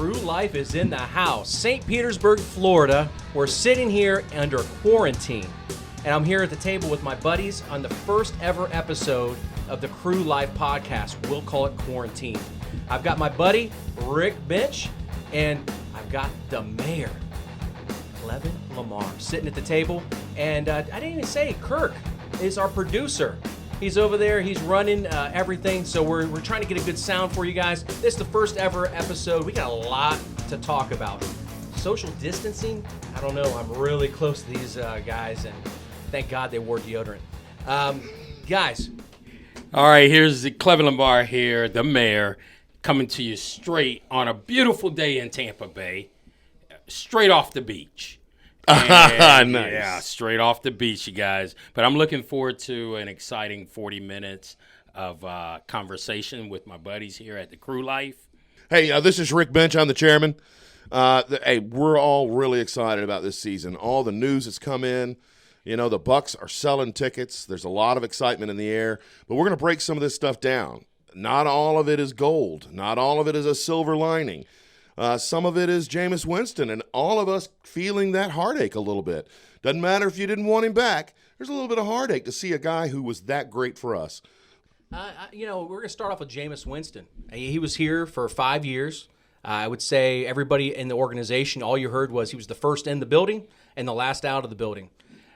Crüe Life is in the house. St. Petersburg, Florida. We're sitting here under quarantine. And I'm here at the table with my buddies on the first ever episode of the Crüe Life podcast. We'll call it Quarantine. I've got my buddy, Rick Bench, and I've got the mayor, Klevin Lamar, sitting at the table. And I didn't even say, Kirk is our producer. He's over there. He's running everything. So we're trying to get a good sound for you guys. This is the first ever episode. We got a lot to talk about. Social distancing, I don't know. I'm really close to these guys, and thank God they wore deodorant. Guys. All right, here's Klevin Lamar here, the mayor, coming to you straight on a beautiful day in Tampa Bay, straight off the beach. Nice. Yeah, straight off the beach, you guys. But I'm looking forward to an exciting 40 minutes of conversation with my buddies here at the Crüe Life. Hey, this is Rick Bench. I'm the chairman. Hey, we're all really excited about this season. All the news that's come in. You know, the Bucs are selling tickets. There's a lot of excitement in the air. But we're going to break some of this stuff down. Not all of it is gold. Not all of it is a silver lining. Some of it is Jameis Winston, and all of us feeling that heartache a little bit. Doesn't matter if you didn't want him back. There's a little bit of heartache to see a guy who was that great for us. We're going to start off with Jameis Winston. He was here for 5 years. I would say everybody in the organization, all you heard was he was the first in the building and the last out of the building.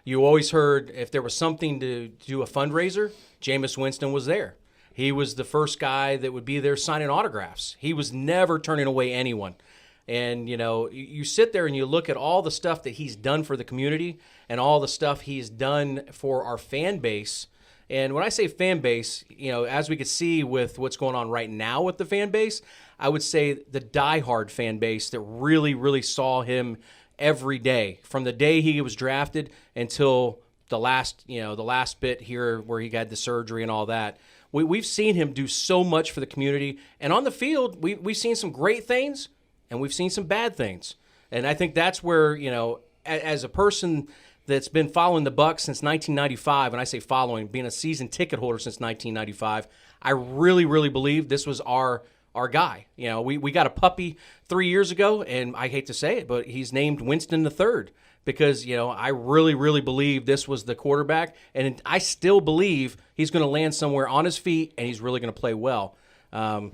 You always heard if there was something to do a fundraiser, Jameis Winston was there. He was the first guy that would be there signing autographs. He was never turning away anyone. And, you know, you sit there and you look at all the stuff that he's done for the community and all the stuff he's done for our fan base. And when I say fan base, you know, as we could see with what's going on right now with the fan base, I would say the diehard fan base that really, really saw him every day from the day he was drafted until the last bit here where he got the surgery and all that. We've seen him do so much for the community. And on the field, we've seen some great things and we've seen some bad things. And I think that's where, you know, as a person that's been following the Bucs since 1995, and I say following, being a season ticket holder since 1995, I really, really believe this was our guy. You know, we got a puppy 3 years ago, and I hate to say it, but he's named Winston III. Because, you know, I really, really believe this was the quarterback, and I still believe he's going to land somewhere on his feet, and he's really going to play well. What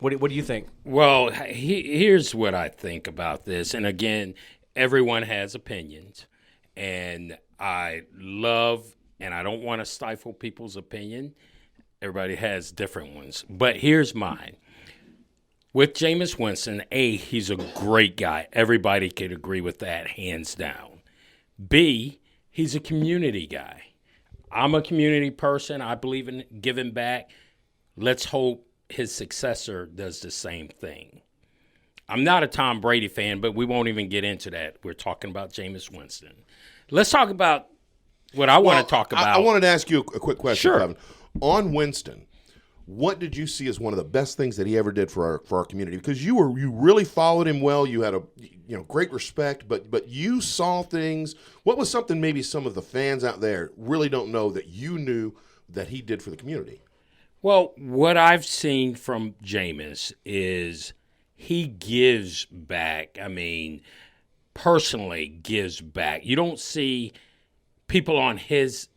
do you think? Well, here's what I think about this. And, again, everyone has opinions, and I love and I don't want to stifle people's opinion. Everybody has different ones. But here's mine. With Jameis Winston, A, he's a great guy. Everybody could agree with that, hands down. B, he's a community guy. I'm a community person. I believe in giving back. Let's hope his successor does the same thing. I'm not a Tom Brady fan, but we won't even get into that. We're talking about Jameis Winston. Let's talk about what I want to talk about. I wanted to ask you a quick question, Sure. Kevin. On Winston, what did you see as one of the best things that he ever did for our community? Because you really followed him well. You had great respect, but you saw things. What was something maybe some of the fans out there really don't know that you knew that he did for the community? Well, what I've seen from Jameis is he gives back. I mean, personally gives back. You don't see people on his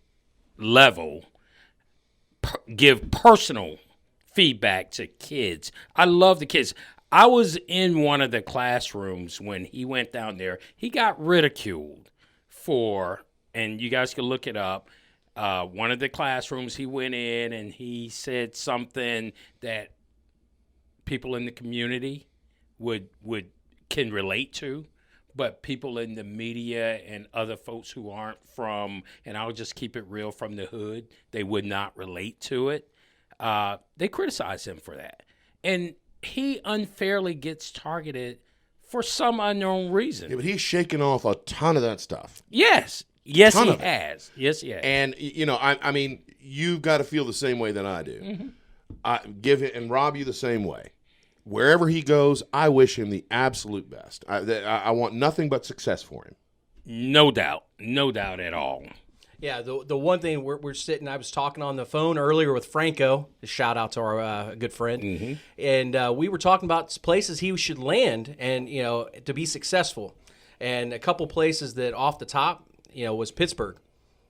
level give personal feedback to kids. I love the kids. I was in one of the classrooms when he went down there. He got ridiculed for, and you guys can look it up, one of the classrooms he went in and he said something that people in the community can relate to, but people in the media and other folks who aren't from, and I'll just keep it real, from the hood, they would not relate to it. They criticize him for that. And he unfairly gets targeted for some unknown reason. Yeah, but he's shaken off a ton of that stuff. Yes, he has. Yes, he has. And, you know, I mean, you've got to feel the same way that I do. Mm-hmm. I give it and Rob you the same way. Wherever he goes, I wish him the absolute best. I want nothing but success for him. No doubt at all. Yeah, the one thing we're sitting, I was talking on the phone earlier with Franco, a shout out to our good friend, and we were talking about places he should land and, to be successful. And a couple places that off the top, was Pittsburgh,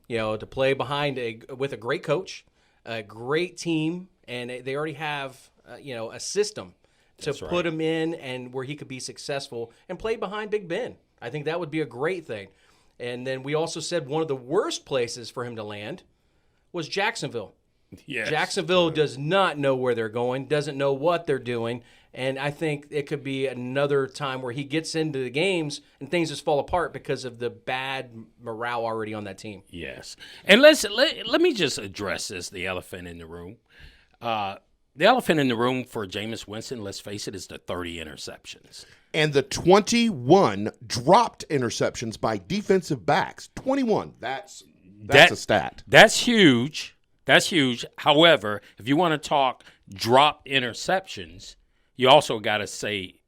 to play behind with a great coach, a great team, and they already have, a system to put him in and where he could be successful and play behind Big Ben. I think that would be a great thing. And then we also said one of the worst places for him to land was Jacksonville. Yes. Jacksonville does not know where they're going, doesn't know what they're doing, and I think it could be another time where he gets into the games and things just fall apart because of the bad morale already on that team. Yes. And let me just address this, the elephant in the room. The elephant in the room for Jameis Winston, let's face it, is the 30 interceptions. And the 21 dropped interceptions by defensive backs. 21. That's a stat. That's huge. That's huge. However, if you want to talk dropped interceptions, you also got to say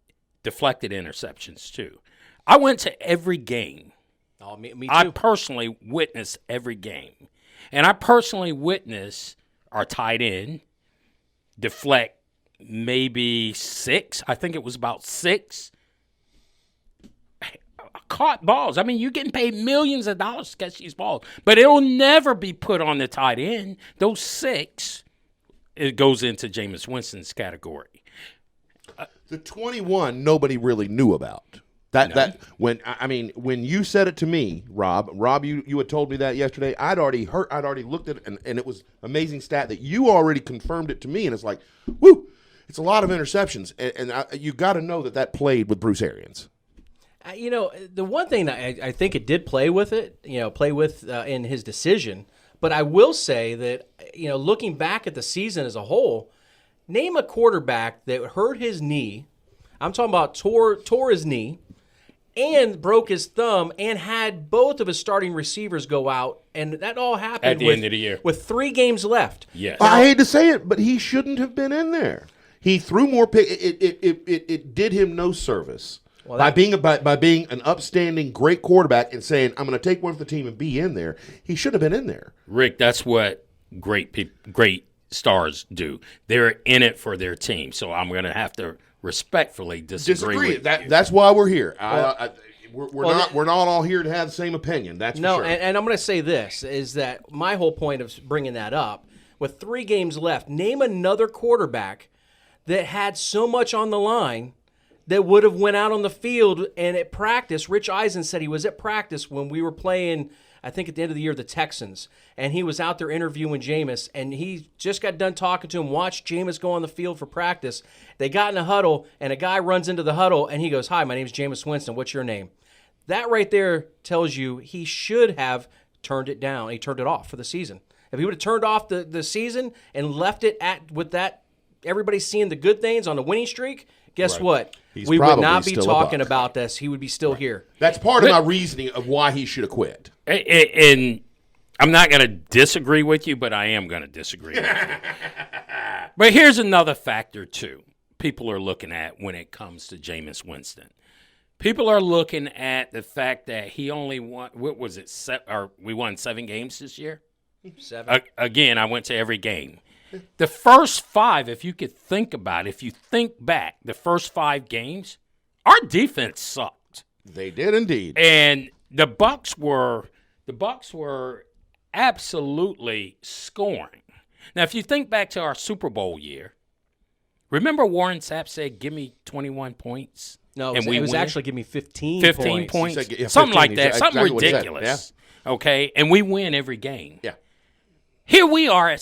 deflected interceptions too. I went to every game. Oh, me too. I personally witnessed every game. And I personally witnessed our tight end deflect maybe 6. I think it was about 6 caught balls. I mean, you're getting paid millions of dollars to catch these balls, but it'll never be put on the tight end. Those 6, it goes into Jameis Winston's category. The 21, nobody really knew about. When you said it to me, Rob, you had told me that yesterday. I'd already looked at it, and it was amazing stat that you already confirmed it to me, and it's like, whoo, it's a lot of interceptions, and you got to know that played with Bruce Arians. The one thing that I think it did play with in his decision, but I will say that, looking back at the season as a whole, name a quarterback that hurt his knee. I'm talking about tore his knee and broke his thumb and had both of his starting receivers go out, and that all happened at the end of the year with 3 games left. Yes. I hate to say it, but he shouldn't have been in there. He threw more picks. It did him no service. By being an upstanding, great quarterback and saying, I'm going to take one for the team and be in there, he should have been in there. Rick, that's what great stars do. They're in it for their team. So I'm going to have to respectfully disagree. With that's why we're here. We're not all here to have the same opinion. That's for sure. And I'm going to say this, is that my whole point of bringing that up, with 3 games left, name another quarterback that had so much on the line that would have went out on the field and at practice. Rich Eisen said he was at practice when we were playing, I think at the end of the year, the Texans, and he was out there interviewing Jameis, and he just got done talking to him, watched Jameis go on the field for practice. They got in a huddle, and a guy runs into the huddle, and he goes, "Hi, my name's Jameis Winston. What's your name?" That right there tells you he should have turned it down. He turned it off for the season. If he would have turned off the season and left it with that, everybody seeing the good things on the winning streak, guess what? We would not be talking about this. He would be still here. That's part of my reasoning of why he should have quit. And I'm not going to disagree with you, but I am going to disagree with you. But here's another factor, too, people are looking at when it comes to Jameis Winston. People are looking at the fact that he only won, what was it, we won 7 games this year? 7. Again, I went to every game. The first 5, if you could think about it, if you think back, the first 5 games, our defense sucked. They did indeed. And the Bucs were absolutely scoring. Now, if you think back to our Super Bowl year, remember Warren Sapp said, "Give me 21 points." No, and it was actually give me 15 points. Said, yeah, something 15, like that. Something exactly ridiculous. Yeah. Okay? And we win every game. Yeah. Here we are.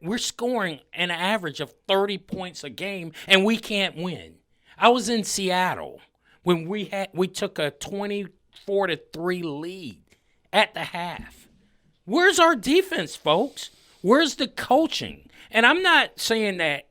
We're scoring an average of 30 points a game, and we can't win. I was in Seattle when we took a 24-3 lead at the half. Where's our defense, folks? Where's the coaching? And I'm not saying that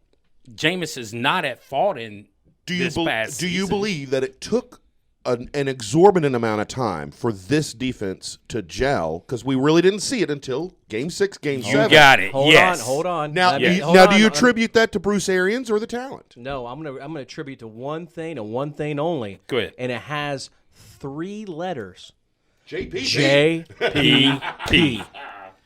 Jameis is not at fault in this past season. Do you believe that it took an exorbitant amount of time for this defense to gel? Because we really didn't see it until Game 6, Game 7. You got it. Hold on. Now, do you attribute that to Bruce Arians or the talent? No, I'm gonna attribute to one thing and one thing only. Go ahead. And it has 3 letters. JPP.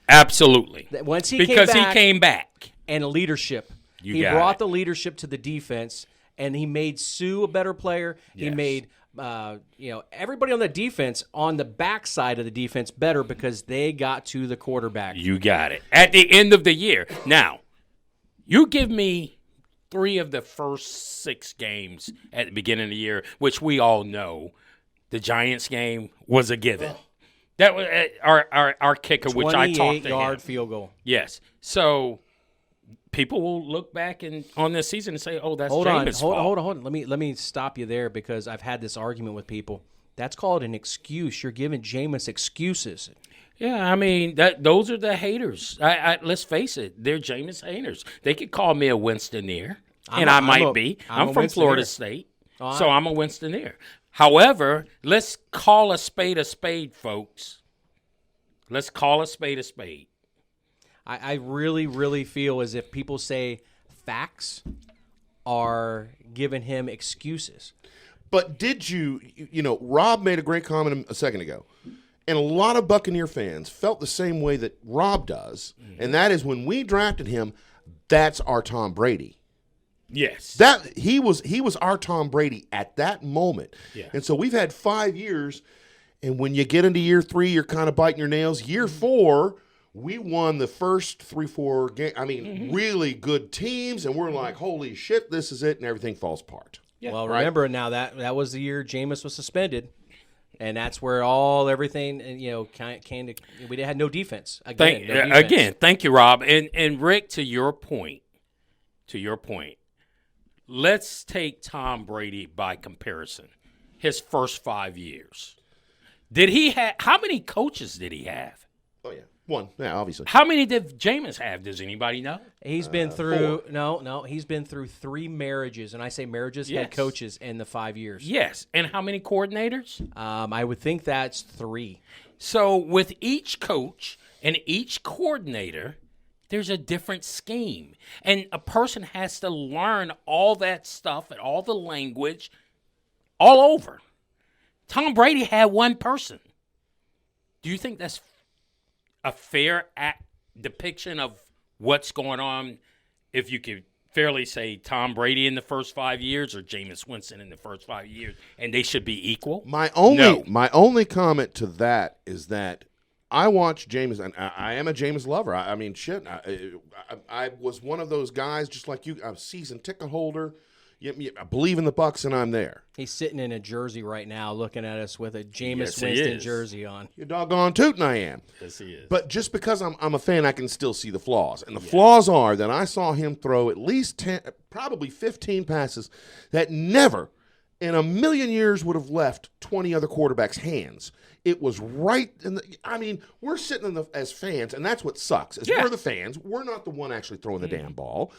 Absolutely. Once he because came back, he came back. And leadership. He brought the leadership to the defense, and he made Sue a better player. Yes. He made everybody on the defense, on the backside of the defense, better because they got to the quarterback. You got it. At the end of the year. Now, you give me 3 of the first 6 games at the beginning of the year, which we all know the Giants game was a given. That was our kicker, which I talked to 28-yard field goal. Yes. So people will look back on this season and say, "Oh, that's Jameis' fault." Hold on. Let me stop you there because I've had this argument with people. That's called an excuse. You're giving Jameis excuses. Yeah, I mean those are the haters. Let's face it, they're Jameis haters. They could call me a Winstoneer, and I might be. I'm from Florida State, so I'm a Winstoneer. However, let's call a spade, folks. Let's call a spade a spade. I really, really feel as if people say facts are giving him excuses. But did Rob made a great comment a second ago, and a lot of Buccaneer fans felt the same way that Rob does, and that is when we drafted him, that's our Tom Brady. Yes. That he was our Tom Brady at that moment. Yeah. And so we've had 5 years, and when you get into year 3, you're kind of biting your nails. Year 4, we won the first 3-4 games. I mean, really good teams, and we're like, holy shit, this is it, and everything falls apart. Yeah. Well, remember now that was the year Jameis was suspended, and that's where everything we had no defense. Again, thank you, Rob. And Rick, to your point, let's take Tom Brady by comparison. His first 5 years. Did he have how many coaches did he have? Oh yeah. 1. Yeah, obviously. How many did Jameis have? Does anybody know? He's been through he's been through 3 marriages, and I say marriages, head coaches in the 5 years. Yes. And how many coordinators? I would think that's 3. So with each coach and each coordinator, there's a different scheme. And a person has to learn all that stuff and all the language all over. Tom Brady had one person. Do you think that's a fair depiction of what's going on if you could fairly say Tom Brady in the first 5 years or Jameis Winston in the first 5 years, and they should be equal? My only comment to that is that I watch Jameis, and I am a Jameis lover. I mean, shit, I was one of those guys just like you, a season ticket holder. I believe in the Bucs, and I'm there. He's sitting in a jersey right now looking at us with a Jameis Winston jersey on. You're doggone tootin' I am. Yes, he is. But just because I'm a fan, I can still see the flaws. And the flaws are that I saw him throw at least 10, probably 15 passes that never in a million years would have left 20 other quarterbacks' hands. It was right in the – I mean, we're sitting as fans, and that's what sucks. We're the fans. We're not the one actually throwing the damn ball.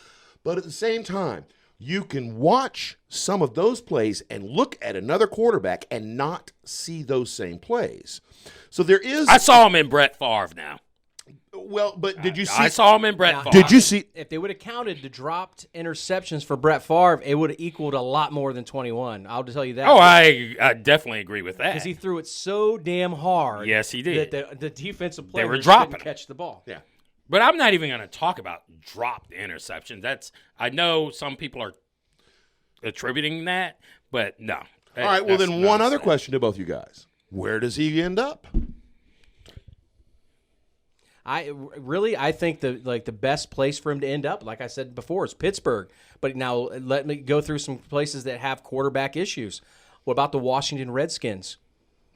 But at the same time – you can watch some of those plays and look at another quarterback and not see those same plays. So there is. I saw him in Brett Favre now. Well, but did you see? I saw him in Brett Favre. Did you see? If they would have counted the dropped interceptions for Brett Favre, it would have equaled a lot more than 21. I'll tell you that. Oh, I definitely agree with that. Because he threw it so damn hard. Yes, he did. That the defensive players were dropping couldn't catch the ball. Yeah. But I'm not even going to talk about dropped interception. I know some people are attributing that, but no. All right, well then one other question to both you guys. Where does he end up? I think the best place for him to end up, like I said before, is Pittsburgh. But now let me go through some places that have quarterback issues. What about the Washington Redskins?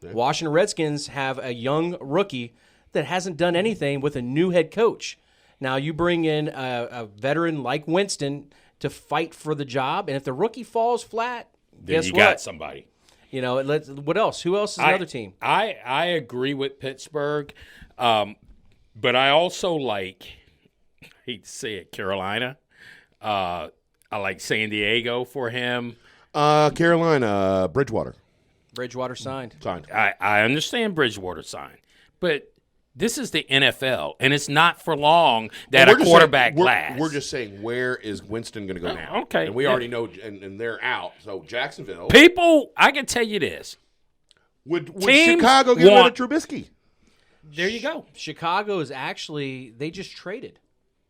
Yeah. Washington Redskins have a young rookie that hasn't done anything with a new head coach. Now you bring in a veteran like Winston to fight for the job, and if the rookie falls flat, then guess you what? got somebody. What else? Who else is another team? I agree with Pittsburgh, but I also I hate to say it, Carolina. I like San Diego for him. Carolina, Bridgewater. Bridgewater signed. I understand Bridgewater signed, but this is the NFL, and it's not for long that a quarterback lasts. We're just saying, where is Winston going to go now? Okay. And we already know, and they're out. So Jacksonville. People, I can tell you this. Would Teams Chicago get rid want- of Trubisky? There you go. Chicago is actually, they just traded.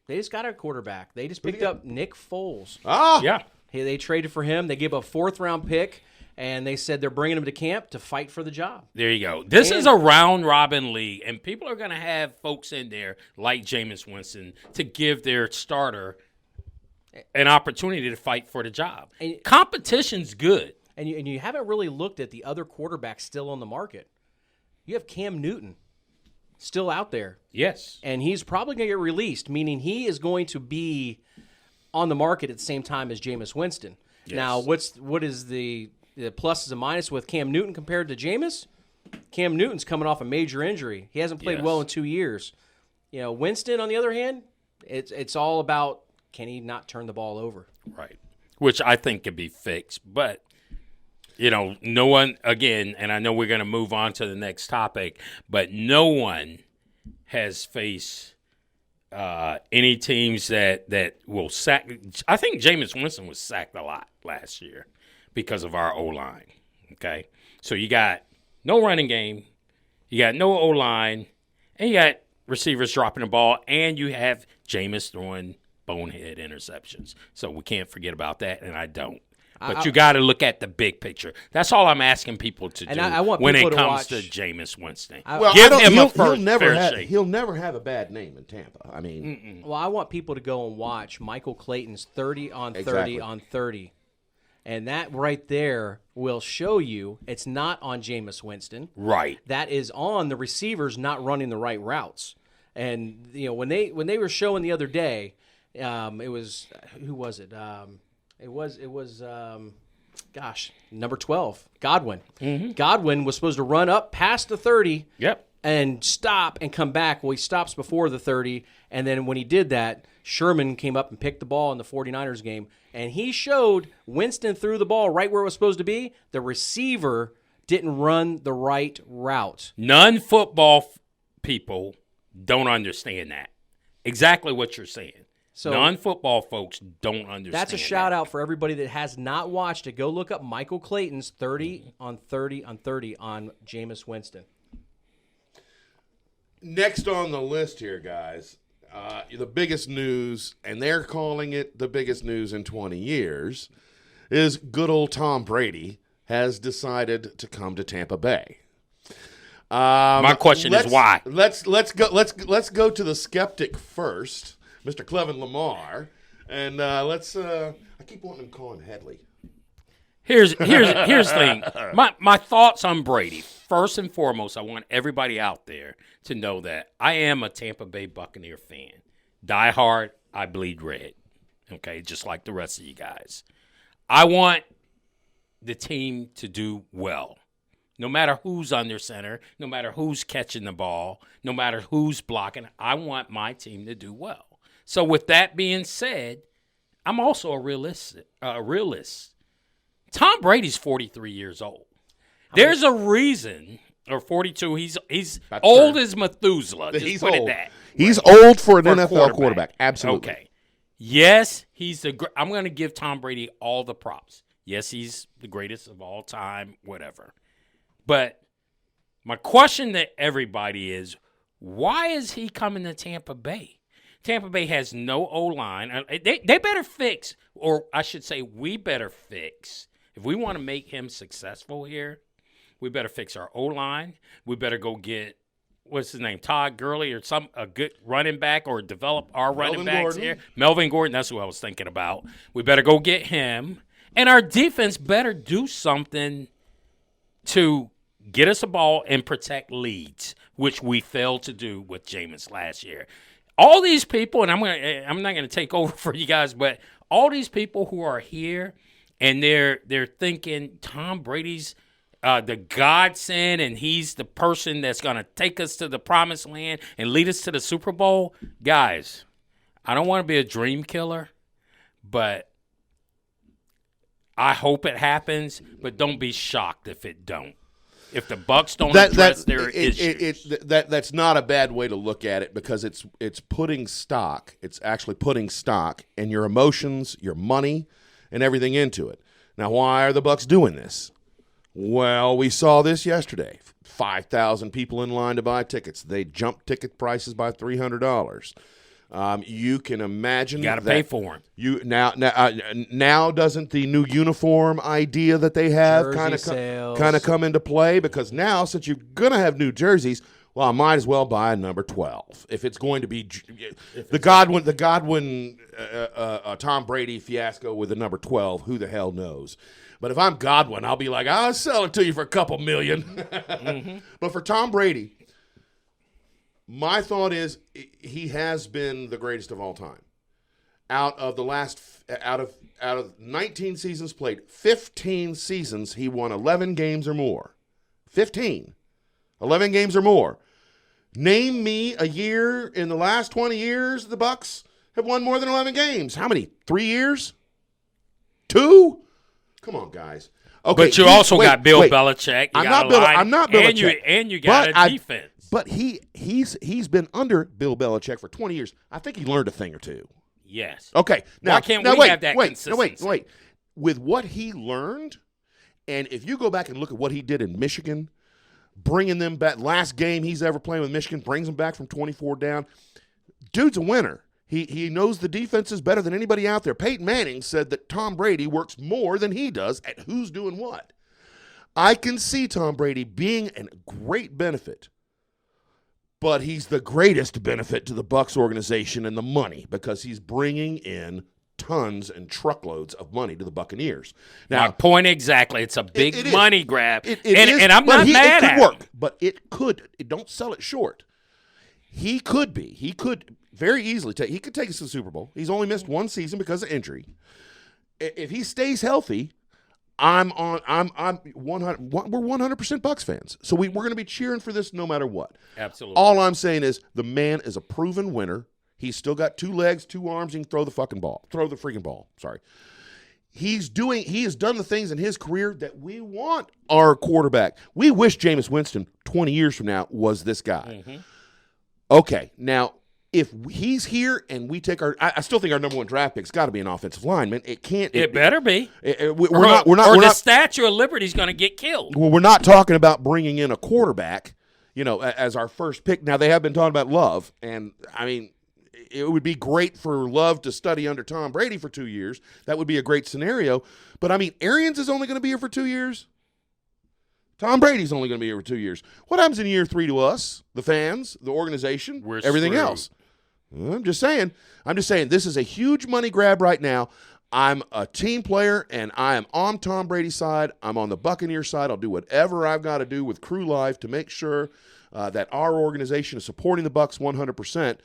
They just got a quarterback. They just picked up Nick Foles. Ah, Yeah. They traded for him. They gave a 4th-round pick, and they said they're bringing him to camp to fight for the job. There you go. This is a round-robin league, and people are going to have folks in there like Jameis Winston to give their starter an opportunity to fight for the job. And- Competition's good. And you haven't really looked at the other quarterbacks still on the market. You have Cam Newton still out there, Yes. and he's probably going to get released, meaning he is going to be on the market at the same time as Jameis Winston. Yes. Now, what is the pluses and minuses with Cam Newton compared to Jameis? Cam Newton's coming off a major injury. He hasn't played Yes. well in 2 years. Winston, on the other hand, it's all about, can he not turn the ball over? Right. Which I think can be fixed. But, no one, again, and I know we're going to move on to the next topic, but no one has faced any teams that will sack. I think Jameis Winston was sacked a lot last year because of our O-line. Okay? So you got no running game, you got no O-line, and you got receivers dropping the ball, and you have Jameis throwing bonehead interceptions. So we can't forget about that, and I don't. But you got to look at the big picture. That's all I'm asking people to do I want when people it to comes watch- to Jameis Winston. Well, Give him he'll, a first, fair shake. he'll never have a bad name in Tampa. I mean, Well, I want people to go and watch Michael Clayton's 30 on 30 Exactly. on 30. And that right there will show you it's not on Jameis Winston. Right. That is on the receivers not running the right routes. And when they were showing the other day, it was who was it? It was number 12, Godwin. Mm-hmm. Godwin was supposed to run up past the 30. Yep. And stop and come back. Well, he stops before the 30, and then when he did that, Sherman came up and picked the ball in the 49ers game, and he showed Winston threw the ball right where it was supposed to be. The receiver didn't run the right route. Non-football people don't understand that. Exactly what you're saying. So non-football folks don't understand that's a shout out for everybody that has not watched it. Go look up Michael Clayton's 30 on 30 on 30 on Jameis Winston. next on the list here, guys, the biggest news, and they're calling it the biggest news in 20 years, is good old Tom Brady has decided to come to Tampa Bay. My question is why? Let's go to the skeptic first, Mr. Klevin Lamar, and I keep wanting to call him Headley. Here's the thing. My thoughts on Brady. First and foremost, I want everybody out there to know that I am a Tampa Bay Buccaneer fan. Die hard, I bleed red. Okay, just like the rest of you guys. I want the team to do well. No matter who's under center, no matter who's catching the ball, no matter who's blocking, I want my team to do well. So with that being said, I'm also a realist. Tom Brady's 43 years old. There's a reason, or 42. He's old as Methuselah. Just He's put old. it that. He's old for an For a NFL quarterback. Absolutely. Okay. Yes, I'm going to give Tom Brady all the props. Yes, he's the greatest of all time, whatever. But my question to everybody is, why is he coming to Tampa Bay? Tampa Bay has no O-line. They better fix, or I should say we better fix. If we want to make him successful here, we better fix our O-line. We better go get, what's his name, Todd Gurley or a good running back, or develop our running backs here. Melvin Gordon, that's who I was thinking about. We better go get him. And our defense better do something to get us a ball and protect leads, which we failed to do with Jameis last year. All these people, and I'm not going to take over for you guys, but all these people who are here and they're thinking Tom Brady's the godsend and he's the person that's going to take us to the promised land and lead us to the Super Bowl. Guys, I don't want to be a dream killer, but I hope it happens, but don't be shocked if it don't. If the Bucs don't address their issues. That's not a bad way to look at it, because it's putting stock. It's actually putting stock in your emotions, your money, and everything into it. Now, why are the Bucs doing this? Well, we saw this yesterday. 5,000 people in line to buy tickets. They jumped ticket prices by $300. You can imagine. You got to pay for them. Now doesn't the new uniform idea that they have kind of come into play? Because now, since you're going to have new jerseys, well, I might as well buy a number 12 if it's going to be the Godwin Tom Brady fiasco with the number 12. Who the hell knows? But if I'm Godwin, I'll be like, I'll sell it to you for a couple million. Mm-hmm. But for Tom Brady, my thought is he has been the greatest of all time. Out of 19 seasons played, 15 seasons he won 11 games or more. 11 games or more. Name me a year in the last 20 years the Bucs have won more than 11 games. How many? 3 years? 2? Come on, guys. Okay, but you also got Bill Belichick. I'm not Belichick. And you got a defense. But he's been under Bill Belichick for 20 years. I think he learned a thing or two. Yes. Okay. Now, why can't we have that consistency? Wait. With what he learned, and if you go back and look at what he did in Michigan, bringing them back, last game he's ever playing with Michigan, brings them back from 24 down. Dude's a winner. He knows the defenses better than anybody out there. Peyton Manning said that Tom Brady works more than he does at who's doing what. I can see Tom Brady being a great benefit, but he's the greatest benefit to the Bucs organization and the money because he's bringing in tons and truckloads of money to the Buccaneers. Now, my point exactly. It's a big money grab, and I'm not mad at it. It could work, but it could. Don't sell it short. He could very easily he could take us to the Super Bowl. He's only missed one season because of injury. If he stays healthy, I'm 100. We're 100% Bucs fans, so we're going to be cheering for this no matter what. Absolutely. All I'm saying is the man is a proven winner. He's still got 2 legs, 2 arms. He can throw the freaking ball. Sorry. He has done the things in his career that we want our quarterback. We wish Jameis Winston 20 years from now was this guy. Mm-hmm. Okay, now if he's here and we take I still think our number 1 draft pick's got to be an offensive lineman. It can't. It better be. The Statue of Liberty's going to get killed. Well, we're not talking about bringing in a quarterback, as our first pick. Now they have been talking about Love, and I mean, it would be great for Love to study under Tom Brady for 2 years. That would be a great scenario. But I mean, Arians is only going to be here for 2 years. Tom Brady's only going to be here for 2 years. What happens in year 3 to us, the fans, the organization, everything else? I'm just saying. This is a huge money grab right now. I'm a team player, and I am on Tom Brady's side. I'm on the Buccaneers side. I'll do whatever I've got to do with Crüe Life to make sure that our organization is supporting the Bucs 100%.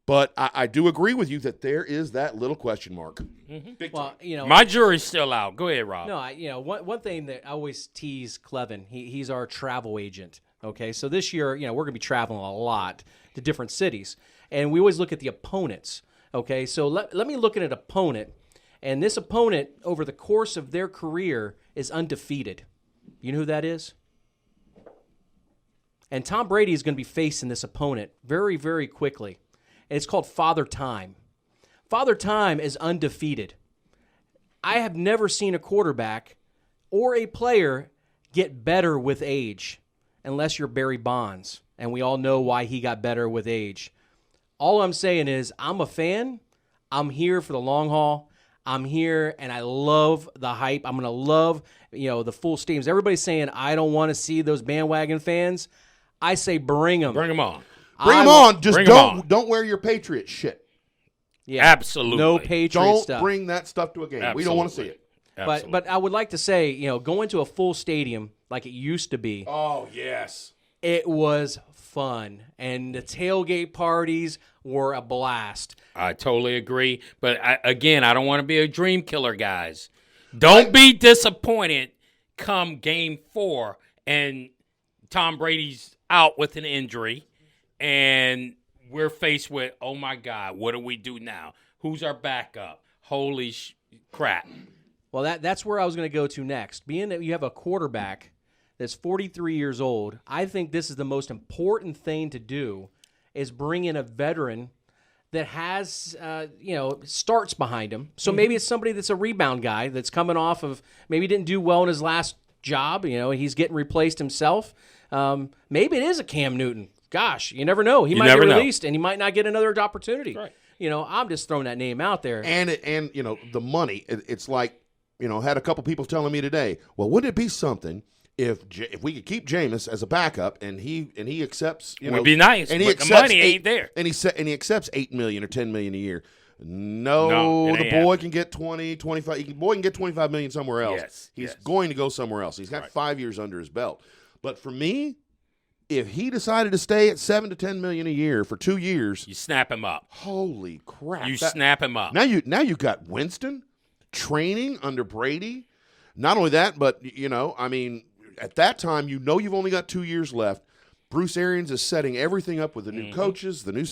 But I do agree with you that there is that little question mark. Mm-hmm. Big time. My jury's still out. Go ahead, Rob. No, one thing that I always tease Klevin, he's our travel agent. Okay, so this year, we're going to be traveling a lot to different cities, and we always look at the opponents. Okay, so let me look at an opponent, and this opponent over the course of their career is undefeated. You know who that is? And Tom Brady is going to be facing this opponent very, very quickly. And it's called Father Time. Father Time is undefeated. I have never seen a quarterback or a player get better with age unless you're Barry Bonds. And we all know why he got better with age. All I'm saying is I'm a fan. I'm here for the long haul. I'm here, and I love the hype. I'm going to love, the full stadiums. Everybody's saying, I don't want to see those bandwagon fans. I say bring them. Bring them on. Bring them on. Just don't wear your Patriot shit. Yeah, absolutely. No Patriot don't stuff. Don't bring that stuff to a game. Absolutely. We don't want to see it. But I would like to say, going to a full stadium like it used to be. Oh, yes. It was fun. And the tailgate parties were a blast. I totally agree. But, I don't want to be a dream killer, guys. Don't be disappointed come game 4 and Tom Brady's out with an injury. And we're faced with, oh, my God, what do we do now? Who's our backup? Holy crap. Well, that's where I was going to go to next. Being that you have a quarterback that's 43 years old, I think this is the most important thing to do is bring in a veteran that has, starts behind him. So maybe it's somebody that's a rebound guy that's coming off of maybe didn't do well in his last job. He's getting replaced himself. Maybe it is a Cam Newton. Gosh, you never know. He might get released, and he might not get another opportunity. Right. I'm just throwing that name out there. And the money. It's like, had a couple people telling me today, well, wouldn't it be something if we could keep Jameis as a backup and he accepts, it would be nice, and he but accepts the money ain't there. And he accepts $8 million or $10 million a year. No, the boy can get 20, 25. The boy can get $25 million somewhere else. Yes, He's going to go somewhere else. He's got 5 years under his belt. But for me, if he decided to stay at $7 to $10 million a year for 2 years, you snap him up. Holy crap! You snap him up. Now you got Winston training under Brady. Not only that, but at that time, you've only got 2 years left. Bruce Arians is setting everything up with the new coaches, the new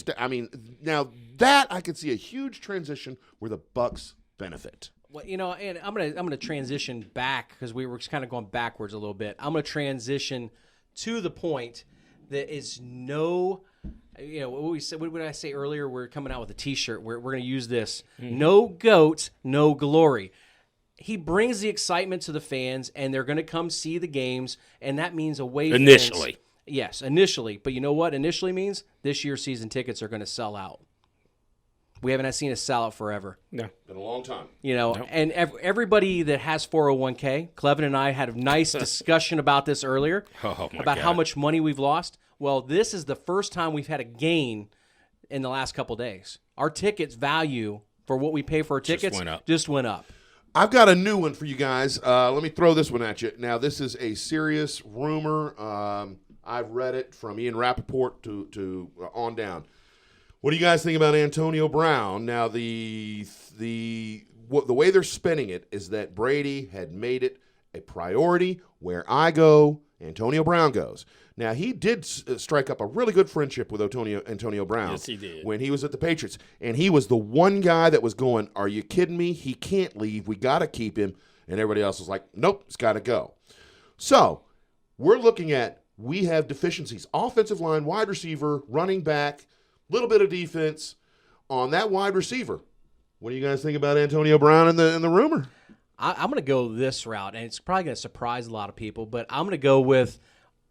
now that I could see a huge transition where the Bucs benefit. Well, and I'm gonna transition back because we were kind of going backwards a little bit. I'm gonna transition to the point that is what did I say earlier? We're coming out with a T-shirt. We're going to use this. No GOAT, no glory. He brings the excitement to the fans, and they're going to come see the games, and that means away fans. Initially. Yes, initially. But you know what initially means? This year's season tickets are going to sell out. We haven't seen a sellout forever. No. Been a long time. And everybody that has 401k, Klevin and I had a nice discussion about this earlier, about how much money we've lost. Well, this is the first time we've had a gain in the last couple days. Our tickets value for what we pay for our tickets just went up. I've got a new one for you guys. Let me throw this one at you. Now, this is a serious rumor. I've read it from Ian Rappaport to on down. What do you guys think about Antonio Brown? Now, the way they're spinning it is that Brady had made it a priority. Where I go, Antonio Brown goes. Now, he did strike up a really good friendship with Antonio Brown. Yes, he did. When he was at the Patriots. And he was the one guy that was going, are you kidding me? He can't leave. We got to keep him. And everybody else was like, nope, it's got to go. So, we're looking at, we have deficiencies. Offensive line, wide receiver, running back, little bit of defense on that wide receiver. What do you guys think about Antonio Brown and the rumor? I'm going to go this route, and it's probably going to surprise a lot of people, but I'm going to go with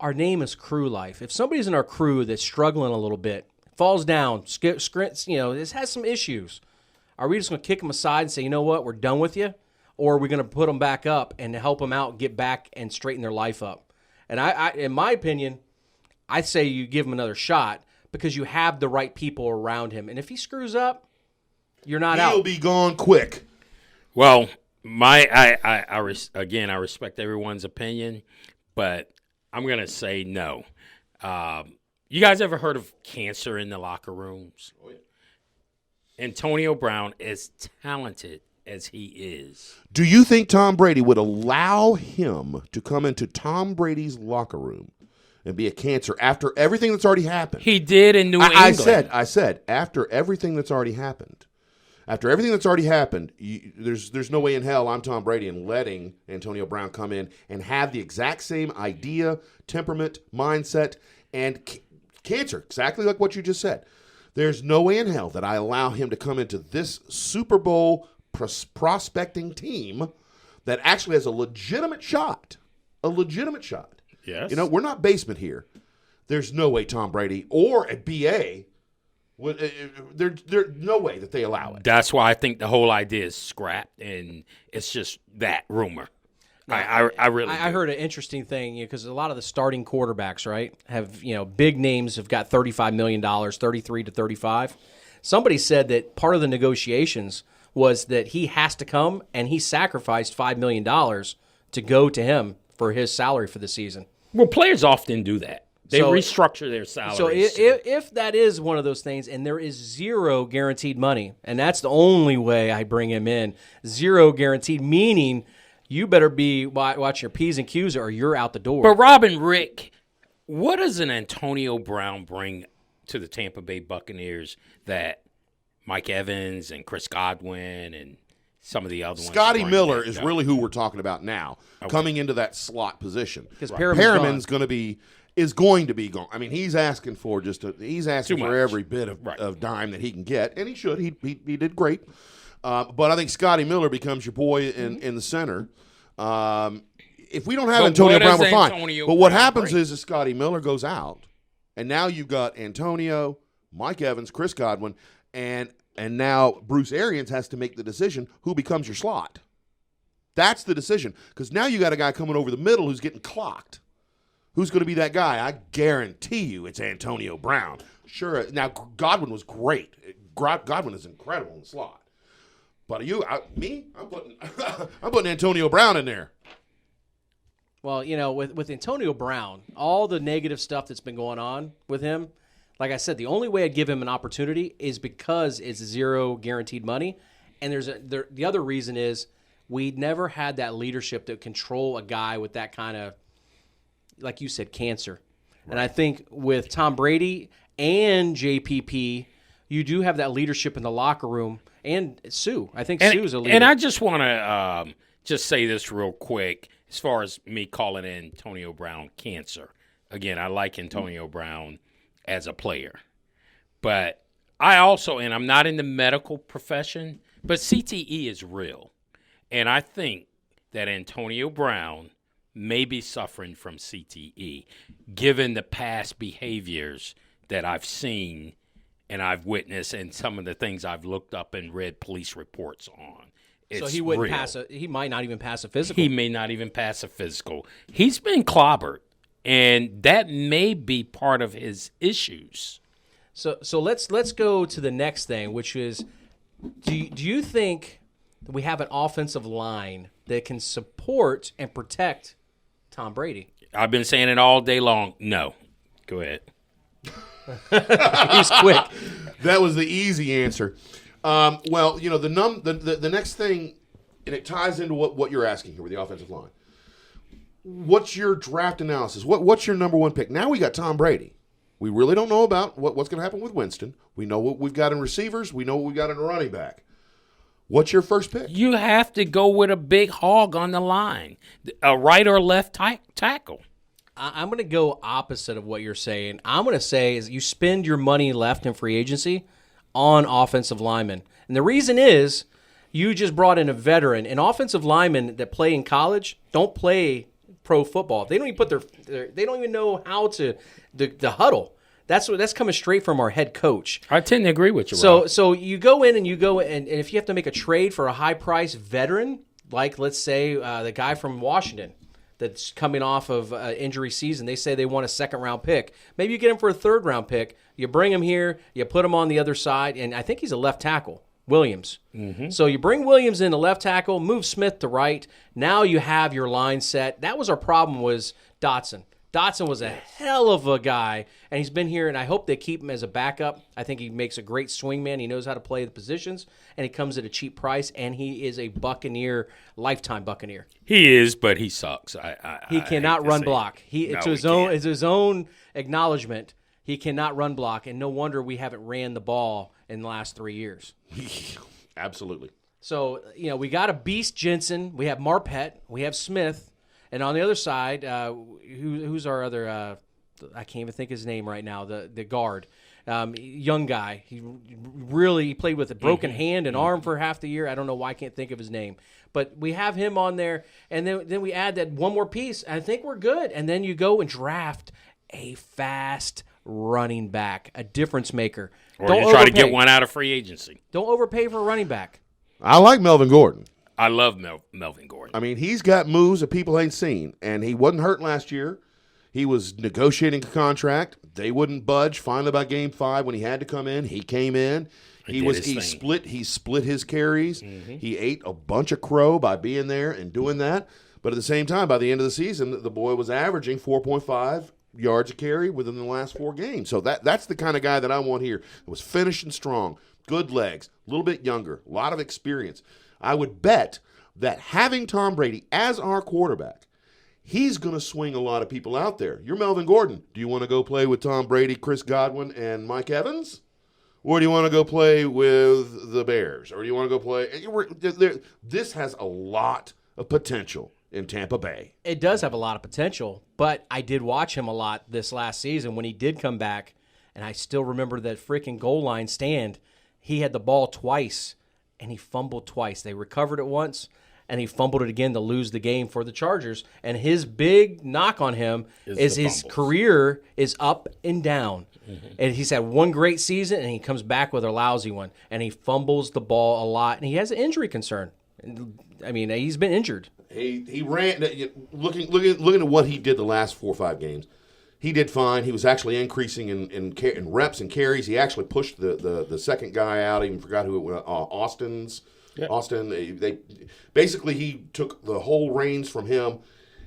our name is Crüe Life. If somebody's in our crew that's struggling a little bit, falls down, this has some issues, are we just going to kick them aside and say, you know what, we're done with you? Or are we going to put them back up and help them out, get back and straighten their life up? And I in my opinion, I say you give him another shot, because you have the right people around him. And if he screws up, you're not out. He'll be gone quick. Well, I respect everyone's opinion, but I'm going to say no. You guys ever heard of cancer in the locker rooms? Oh, yeah. Antonio Brown, as talented as he is. Do you think Tom Brady would allow him to come into Tom Brady's locker room and be a cancer after everything that's already happened? He did in New England. I said after everything that's already happened. After everything that's already happened, there's no way in hell I'm Tom Brady and letting Antonio Brown come in and have the exact same idea, temperament, mindset, and cancer, exactly like what you just said. There's no way in hell that I allow him to come into this Super Bowl prospecting team that actually has a legitimate shot. A legitimate shot. Yes. We're not basement here. There's no way Tom Brady or a BA would. There's no way that they allow it. That's why I think the whole idea is scrapped, and it's just that rumor. I heard an interesting thing because a lot of the starting quarterbacks, right, have big names have got $35 million, 33 to 35. Somebody said that part of the negotiations was that he has to come and he sacrificed $5 million to go to him for his salary for the season. Well, players often do that. They restructure their salaries. So if that is one of those things, and there is zero guaranteed money, and that's the only way I bring him in, zero guaranteed, meaning you better be watching your P's and Q's or you're out the door. But Rob and Rick, what does an Antonio Brown bring to the Tampa Bay Buccaneers that Mike Evans and Chris Godwin and some of the other ones? Scotty Miller is really who we're talking about now, coming into that slot position. Because Perriman's going to be gone. I mean, he's asking for every bit of dime that he can get, and he should. He did great. But I think Scotty Miller becomes your boy in the center. if we don't have But Antonio what Brown, does we're fine. Antonio But what Brown happens bring? is Scotty Miller goes out, and now you've got Antonio, Mike Evans, Chris Godwin, and now Bruce Arians has to make the decision who becomes your slot. That's the decision, because now you got a guy coming over the middle who's getting clocked. Who's going to be that guy? I guarantee you it's Antonio Brown. Sure. Now, Godwin was great. Godwin is incredible in the slot. But I'm putting I'm putting Antonio Brown in there. Well, with Antonio Brown, all the negative stuff that's been going on with him, like I said, the only way I'd give him an opportunity is because it's zero guaranteed money. And the other reason is we never had that leadership to control a guy with that kind of, like you said, cancer. Right. And I think with Tom Brady and JPP, you do have that leadership in the locker room. And Sue. I think Sue's a leader. And I just want to just say this real quick as far as me calling Antonio Brown cancer. Again, I like Antonio Brown as a player. But I also, and I'm not in the medical profession, but CTE is real. And I think that Antonio Brown may be suffering from CTE, given the past behaviors that I've seen and I've witnessed and some of the things I've looked up and read police reports on. It's so he wouldn't real. he might not even pass a physical. He may not even pass a physical. He's been clobbered, and that may be part of his issues. So let's go to the next thing, which is, do you think that we have an offensive line that can support and protect Tom Brady? I've been saying it all day long. No. Go ahead. He's quick. That was the easy answer. Well, the next thing, and it ties into what you're asking here with the offensive line. What's your draft analysis? What's your number one pick? Now we got Tom Brady. We really don't know about what's going to happen with Winston. We know what we've got in receivers. We know what we've got in a running back. What's your first pick? You have to go with a big hog on the line, a right or left tackle. I'm going to go opposite of what you're saying. I'm going to say is you spend your money left in free agency on offensive linemen. And the reason is you just brought in a veteran. And offensive linemen that play in college don't play pro football. They don't even they don't even know how to the huddle. That's coming straight from our head coach. I tend to agree with you, Rob. So you go in and if you have to make a trade for a high-priced veteran, like let's say the guy from Washington that's coming off of injury season, they say they want a second-round pick. Maybe you get him for a third-round pick. You bring him here, you put him on the other side, and I think he's a left tackle, Williams. Mm-hmm. So you bring Williams in the left tackle, move Smith to right. Now you have your line set. That was our problem was Dotson. Dotson was a hell of a guy, and he's been here, and I hope they keep him as a backup. I think he makes a great swing man. He knows how to play the positions, and he comes at a cheap price, and he is a Buccaneer, lifetime Buccaneer. He is, but he sucks. He cannot run block. It's his own acknowledgement. He cannot run block, and no wonder we haven't ran the ball in the last 3 years. Absolutely. So, we got a beast Jensen. We have Marpet. We have Smith. And on the other side, who's our other I can't even think his name right now, the guard. Young guy. He played with a broken hand and arm for half the year. I don't know why I can't think of his name. But we have him on there, and then we add that one more piece. I think we're good. And then you go and draft a fast running back, a difference maker. Or you try to get one out of free agency. Don't overpay for a running back. I like Melvin Gordon. I love Melvin Gordon. I mean, he's got moves that people ain't seen, and he wasn't hurt last year. He was negotiating a contract. They wouldn't budge. Finally, by Game 5, when he had to come in, he came in. He split his carries. Mm-hmm. He ate a bunch of crow by being there and doing that. But at the same time, by the end of the season, the boy was averaging 4.5 yards a carry within the last 4 games. So that's the kind of guy that I want here. It was finishing strong, good legs, a little bit younger, a lot of experience. I would bet that having Tom Brady as our quarterback, he's going to swing a lot of people out there. You're Melvin Gordon. Do you want to go play with Tom Brady, Chris Godwin, and Mike Evans? Or do you want to go play with the Bears? Or do you want to go play? This has a lot of potential in Tampa Bay. It does have a lot of potential, but I did watch him a lot this last season when he did come back, and I still remember that freaking goal line stand. He had the ball twice, and he fumbled twice. They recovered it once. and he fumbled it again to lose the game for the Chargers. And his big knock on him is his career is up and down. And he's had one great season, and he comes back with a lousy one, and he fumbles the ball a lot, and he has an injury concern. I mean, he's been injured. He ran. Looking at what he did the last 4 or 5 games, he did fine. He was actually increasing in reps and carries. He actually pushed the second guy out. I even forgot who it was. Austin. He took the whole reins from him.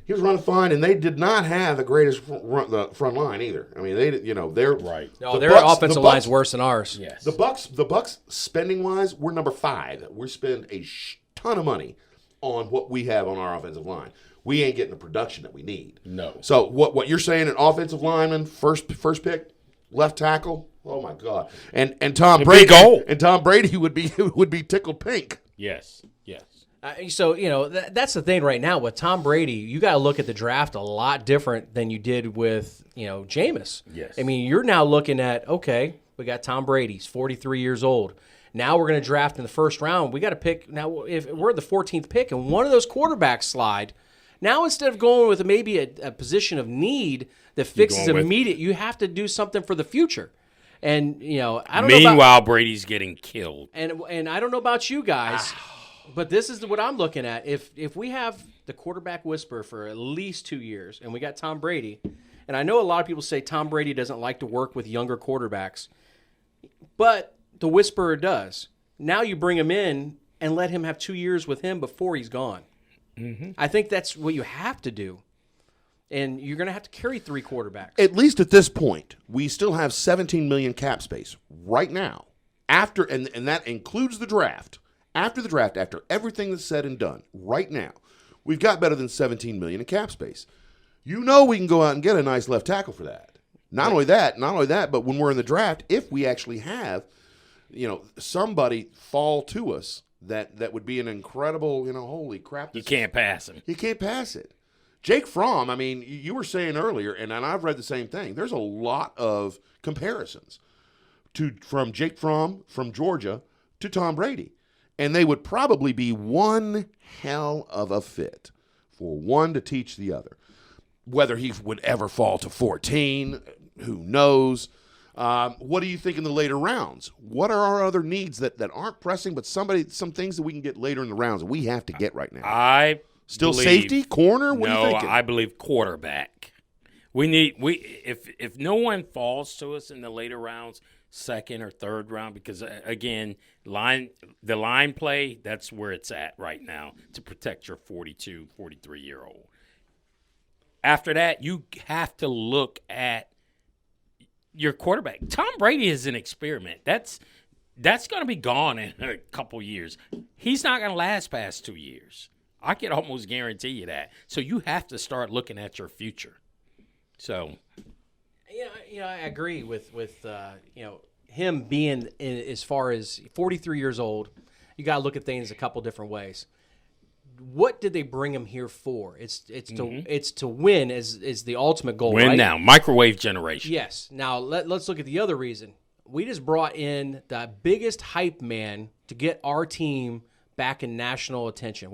He was running fine, and they did not have the greatest front line either. I mean, they're right. No, their offensive line's worse than ours. Yes. The Bucs spending wise, we're number 5. We spend a ton of money on what we have on our offensive line. We ain't getting the production that we need. No. So what you're saying, an offensive lineman, first pick, left tackle. Oh my God. And Tom Brady. Goal. And Tom Brady would be tickled pink. Yes. So, that's the thing right now with Tom Brady. You got to look at the draft a lot different than you did with, Jameis. Yes. I mean, you're now looking at, okay, we got Tom Brady. He's 43 years old. Now we're going to draft in the first round. We got to pick. Now, if we're the 14th pick and one of those quarterbacks slide, now instead of going with maybe a position of need that fixes immediate, you have to do something for the future. And, I don't know. Meanwhile, Brady's getting killed. And I don't know about you guys. But this is what I'm looking at. If we have the quarterback whisperer for at least 2 years, and we got Tom Brady, and I know a lot of people say Tom Brady doesn't like to work with younger quarterbacks, but the whisperer does. Now you bring him in and let him have 2 years with him before he's gone. Mm-hmm. I think that's what you have to do. And you're going to have to carry 3 quarterbacks. At least at this point, we still have $17 million cap space right now. After and that includes the draft. After the draft, after everything that's said and done, right now, we've got better than $17 million in cap space. We can go out and get a nice left tackle for that. Not only that, but when we're in the draft, if we actually have, somebody fall to us that would be an incredible, holy crap. You can't pass him. You can't pass it. Jake Fromm, I mean, you were saying earlier, and I've read the same thing. There's a lot of comparisons from Jake Fromm from Georgia to Tom Brady. And they would probably be one hell of a fit for one to teach the other. Whether he would ever fall to 14, who knows? What do you think in the later rounds? What are our other needs that aren't pressing, but some things that we can get later in the rounds that we have to get right now? Safety, corner? What are you thinking? I believe quarterback. If no one falls to us in the later rounds, second or third round, because again, the line play, that's where it's at right now to protect your 42, 43-year-old. After that, you have to look at your quarterback. Tom Brady is an experiment. That's going to be gone in a couple years. He's not going to last past 2 years. I can almost guarantee you that. So you have to start looking at your future. So, I agree with him being as far as 43 years old. You got to look at things a couple different ways. What did they bring him here for? It's to win is the ultimate goal. Win right? now, microwave generation. Yes. Now let's look at the other reason. We just brought in the biggest hype man to get our team back in national attention.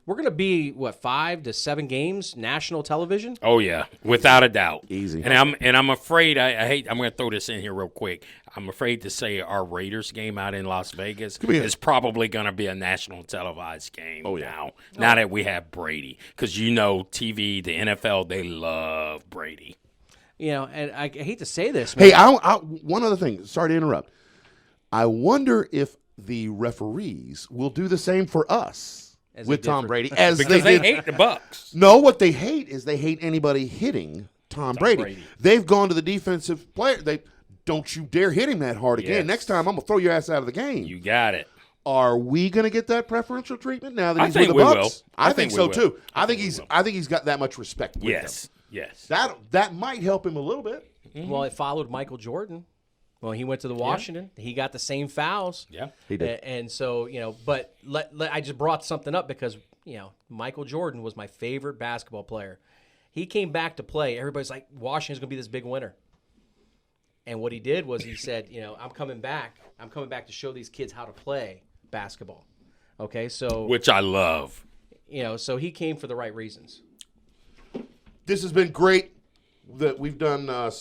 We're going to be 5 to 7 games national television. Oh yeah, without a doubt. Easy. And I'm afraid I'm going to throw this in here real quick. I'm afraid to say our Raiders game out in Las Vegas is probably going to be a national televised game now that we have Brady, because TV, the NFL, they love Brady. And I hate to say this, man. Hey, one other thing. Sorry to interrupt. I wonder if the referees will do the same for us. With Tom Brady, because they hate the Bucs. No, what they hate is they hate anybody hitting Tom Brady. They've gone to the defensive player. Don't you dare hit him that hard again. Yes. Next time, I'm gonna throw your ass out of the game. You got it. Are we gonna get that preferential treatment now that he's with the Bucs? Will. I think so too. I think he's got that much respect. With Yes. him. Yes. That might help him a little bit. Mm-hmm. Well, it followed Michael Jordan. Well, he went to the Washington. He got the same fouls. Yeah, he did. And so, but I just brought something up because, Michael Jordan was my favorite basketball player. He came back to play. Everybody's like, Washington's going to be this big winner. And what he did was he said, I'm coming back. I'm coming back to show these kids how to play basketball. Okay, so which I love. So he came for the right reasons. This has been great. That we've done a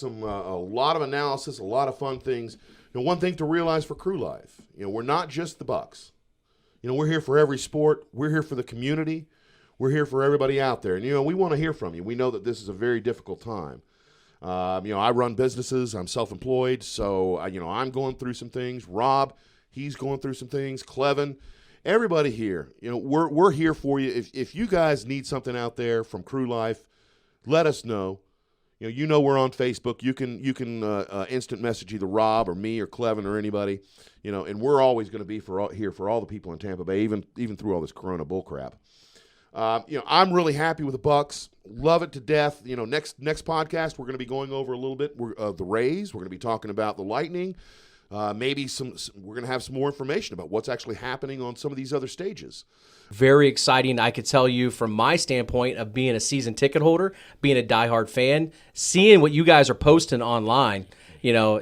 lot of analysis, a lot of fun things. One thing to realize for Crüe Life, we're not just the Bucs. We're here for every sport. We're here for the community. We're here for everybody out there. And, we want to hear from you. We know that this is a very difficult time. I run businesses. I'm self-employed. So, I'm going through some things. Rob, he's going through some things. Klevin, everybody here. We're here for you. If you guys need something out there from Crüe Life, let us know. We're on Facebook. You can instant message either Rob or me or Klevin or anybody. And we're always going to be here for all the people in Tampa Bay, even through all this Corona bull crap. I'm really happy with the Bucs. Love it to death. Next podcast we're going to be going over a little bit the Rays. We're going to be talking about the Lightning. Maybe we're going to have some more information about what's actually happening on some of these other stages. Very exciting. I could tell you from my standpoint of being a season ticket holder, being a diehard fan, seeing what you guys are posting online.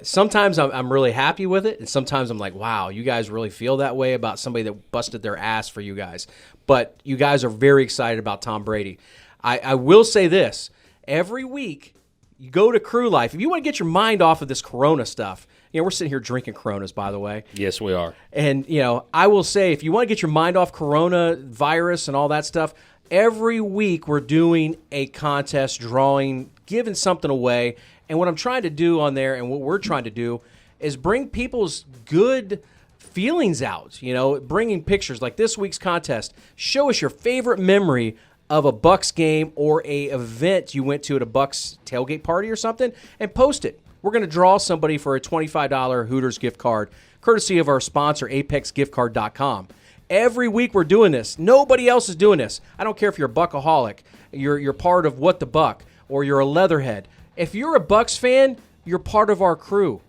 Sometimes I'm really happy with it, and sometimes I'm like, wow, you guys really feel that way about somebody that busted their ass for you guys. But you guys are very excited about Tom Brady. I will say this. Every week, you go to Crüe Life. If you want to get your mind off of this Corona stuff, we're sitting here drinking Coronas, by the way. Yes, we are. And, I will say, if you want to get your mind off Corona virus and all that stuff, every week we're doing a contest, drawing, giving something away. And what I'm trying to do on there and what we're trying to do is bring people's good feelings out, bringing pictures like this week's contest. Show us your favorite memory of a Bucs game or a event you went to at a Bucs tailgate party or something, and post it. We're going to draw somebody for a $25 Hooters gift card, courtesy of our sponsor, ApexGiftCard.com. Every week we're doing this. Nobody else is doing this. I don't care if you're a Buckaholic, you're part of What the Buck, or you're a Leatherhead. If you're a Bucs fan, you're part of our crew.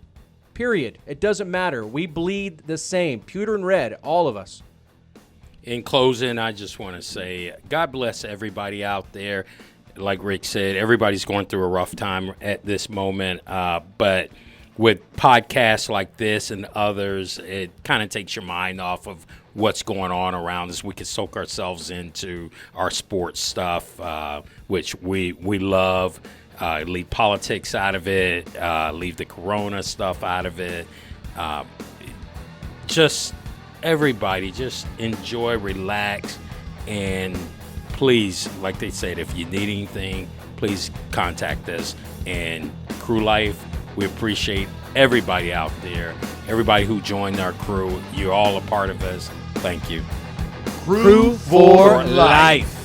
Period. It doesn't matter. We bleed the same. Pewter and red, all of us. In closing, I just want to say God bless everybody out there. Like Rick said, everybody's going through a rough time at this moment. But with podcasts like this and others, it kind of takes your mind off of what's going on around us. We can soak ourselves into our sports stuff, which we love. Leave politics out of it. Leave the Corona stuff out of it. Just everybody, just enjoy, relax, and please, like they said, if you need anything, please contact us. And Crüe Life, we appreciate everybody out there, everybody who joined our crew. You're all a part of us. Thank you. Crüe for life.